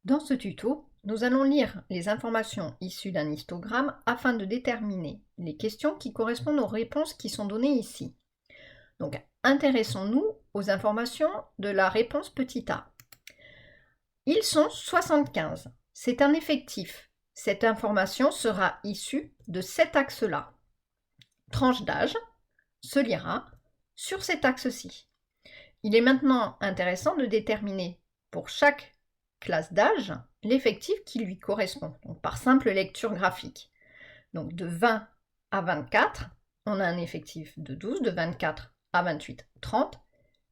Dans ce tuto, nous allons lire les informations issues d'un histogramme afin de déterminer les questions qui correspondent aux réponses qui sont données ici. Donc, intéressons-nous aux informations de la réponse petit a. Ils sont 75. C'est un effectif. Cette information sera issue de cet axe-là. Tranche d'âge se lira sur cet axe-ci. Il est maintenant intéressant de déterminer pour chaque classe d'âge l'effectif qui lui correspond, donc par simple lecture graphique. Donc de 20 à 24, on a un effectif de 12, de 24 à 28, 30,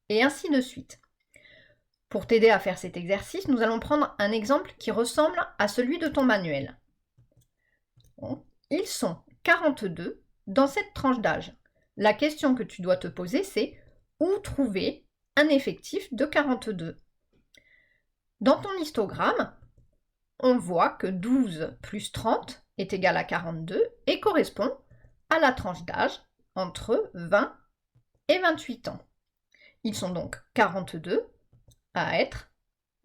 et ainsi de suite. Pour t'aider à faire cet exercice, nous allons prendre un exemple qui ressemble à celui de ton manuel. Bon, ils sont 42 dans cette tranche d'âge. La question que tu dois te poser, c'est où trouver un effectif de 42 ? Dans ton histogramme, on voit que 12 plus 30 est égal à 42 et correspond à la tranche d'âge entre 20 et 28 ans. Ils sont donc 42 à être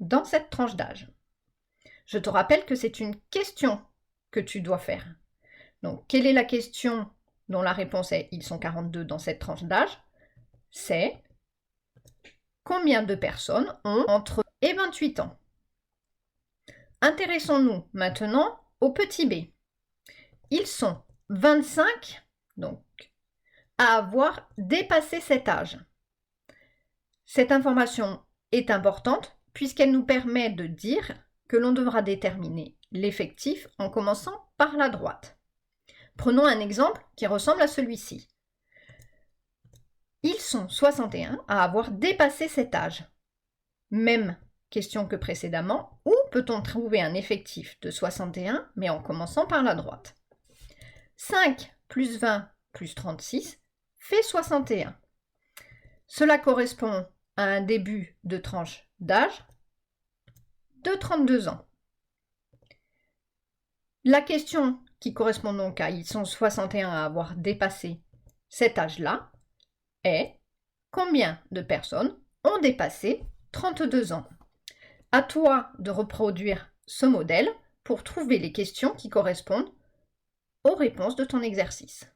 dans cette tranche d'âge. Je te rappelle que c'est une question que tu dois faire. Donc, quelle est la question dont la réponse est « ils sont 42 dans cette tranche d'âge » ? C'est combien de personnes ont entre et 28 ans. Intéressons-nous maintenant au petit b. Ils sont 25 donc, à avoir dépassé cet âge. Cette information est importante puisqu'elle nous permet de dire que l'on devra déterminer l'effectif en commençant par la droite. Prenons un exemple qui ressemble à celui-ci. Ils sont 61 à avoir dépassé cet âge. Même question que précédemment, où peut-on trouver un effectif de 61, mais en commençant par la droite ? 5 plus 20 plus 36 fait 61. Cela correspond à un début de tranche d'âge de 32 ans. La question qui correspond donc à ils sont 61 à avoir dépassé cet âge-là est combien de personnes ont dépassé 32 ans ? À toi de reproduire ce modèle pour trouver les questions qui correspondent aux réponses de ton exercice.